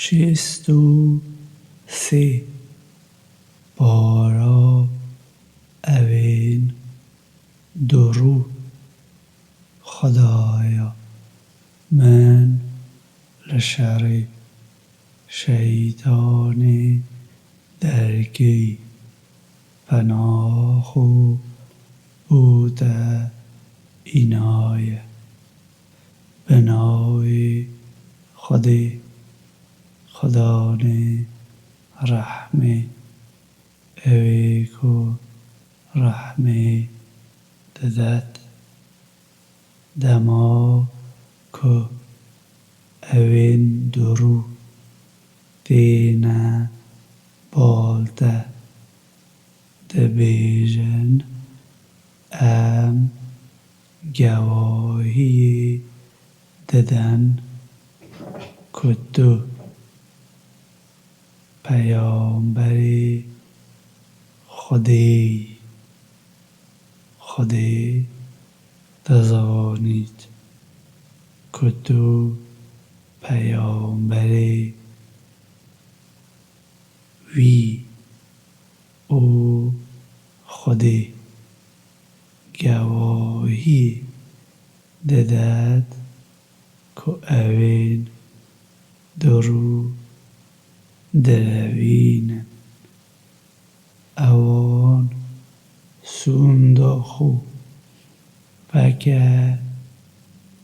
63 بارا اوین درو خدایا من لشر شیطان درگی پناهو بوده اینای بنای خدانه رحمه اویکو رحمه ددت دما که اوین درو دینه بالده دبیجن ام گواهی ددن که تو پیامبری خودی دزانید که تو پیامبری وی او خودی گواهی ددد که اوین درو دروینن اوان سونداخو بکه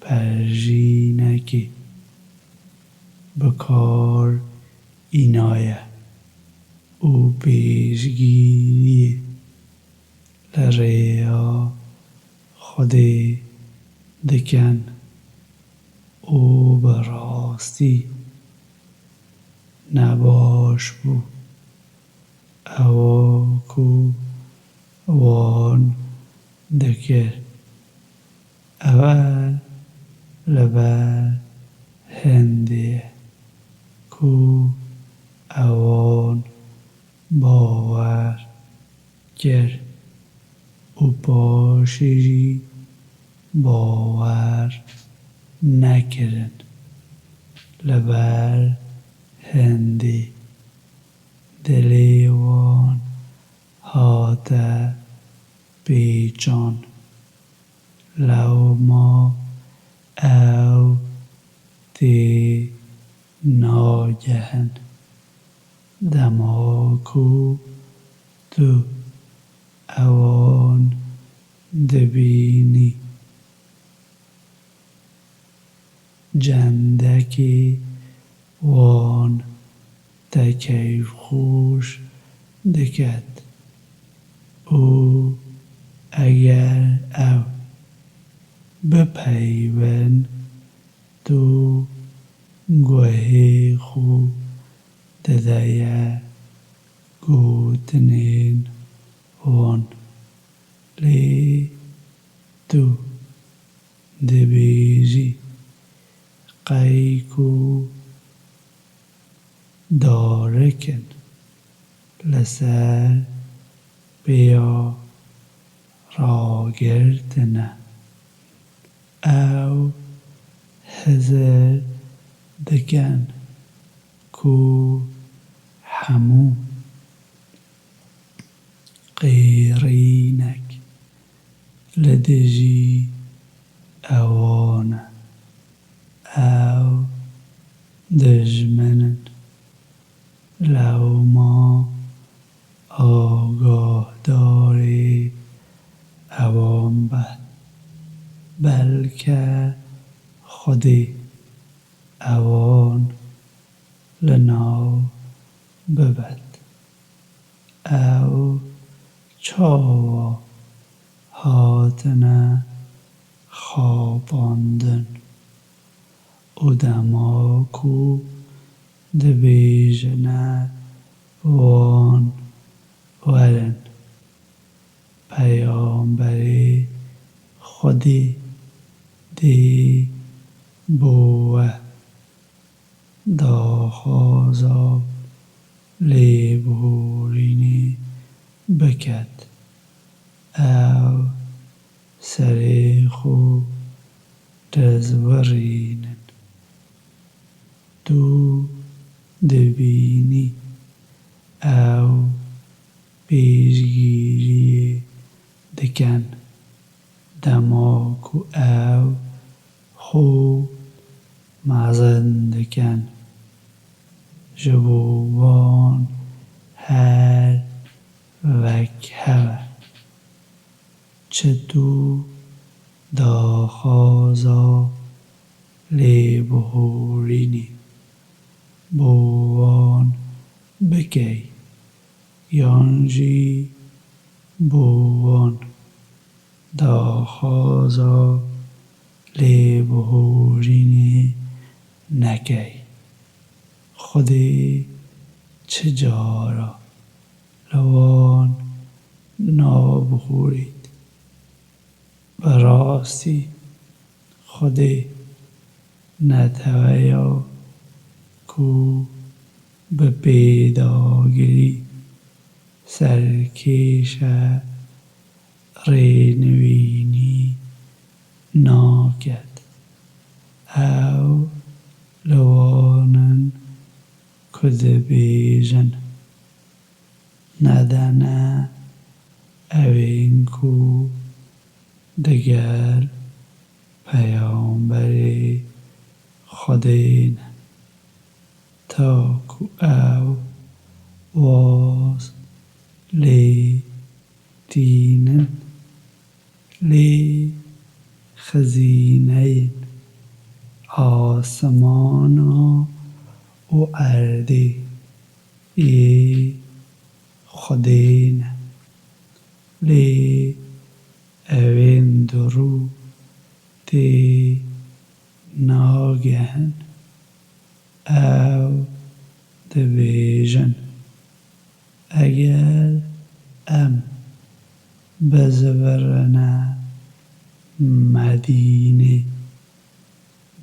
پرژینکی بکار اینایه او پیشگیری لریا خودی دکن او براستی نباش بو اوا کو وان دکر اول لبر هندیه کو اوان باور گر او پاشیجی باور نکرن لبر هندی دلیوان هاته بیجان لو ما او دی ناگهن دماکو تو اوان دبینی جندکی وان دکیف خوش دکد او اگر او بپیون تو گوهی خو ددیه گوتنین وان لی تو دبیجی قیکو دارکن لسر بیا راگردنه او هزر دکن کو همو قیرینک لدجی اوانه او دجمنن لو ما آگاه داری اوان بد بلکه خودی اوان لناو ببد او چاوا هاتنه خواباندن او دماکو دبیجنه وان ورن پیامبری خودی دی بوه داخازا لیبورینی بکد او سریخو دزورینن دو دبینی او پێشگیری دەکەن دەماک و ئەو خۆ مەزن دەکەن ji bo wan her wek heve çi tu daxwaza lêbihorînê bo wan bikey yan jî bo wan daxwaza lêbihorînê nekey Xwedê çi cara li wan nabihorît bi rastî Xwedê neteweye ku bi pêdagirî serkêşa rênivînî naket ew li wan in ku dibêjin nedane evên ku diger peyamberê Xwedê ne ta ku ew waz lê tînin lê xizîneyên asimana û erdê yê Xwedê ne lê evên dirû tê nagehin ew dibêjin eger em bizîvirine Medînê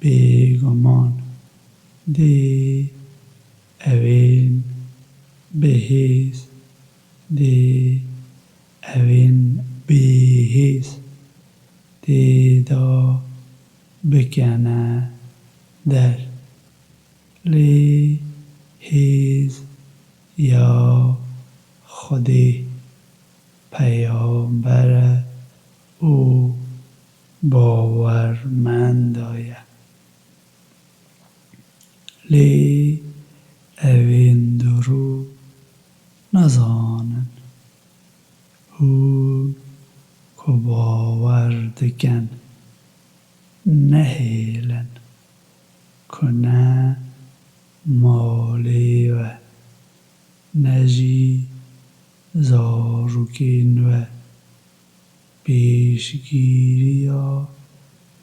bêguman dê evên bihêz dê evên bêhêz têda bikene der lê hêz ya Xwedê peyambere û bawermenda ye lê evên dirû nizanin hûn ku bawer dikin nehêlin ku ne malê we ne jî zarokên we pêşgiriya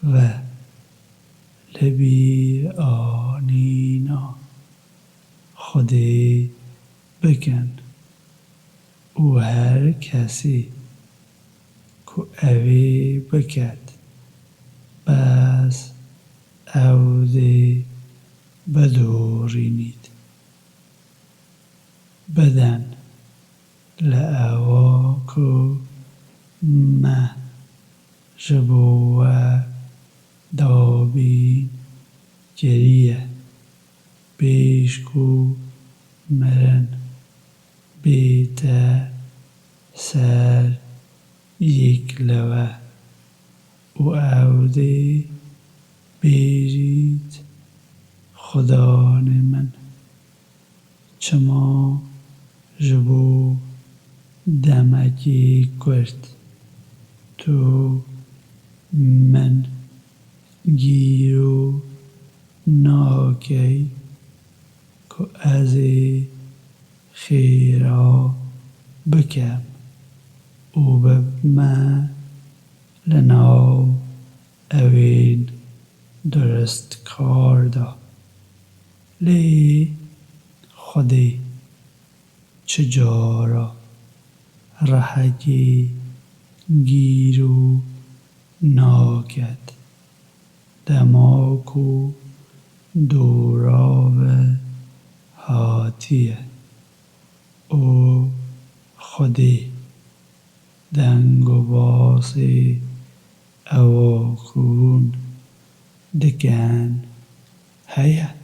we li bîranîna Xwedê bikin û her kesî ku evê biket bes ew dê bidorînît bidin li ewa ku me ji bo we dabîn kiriye pêş ku mirin bête ser yek li we û ew dê bêjît Xudanê min çima ji bo demekî Kurd tu min gîro nakey ku ez ê xêra bikim û bi me li nav evên durustkar de lê Xwedê çi cara rehekê gîro naket dema ku dora we hatiye û Xwedê deng û basê ewa ku hûn dikin heye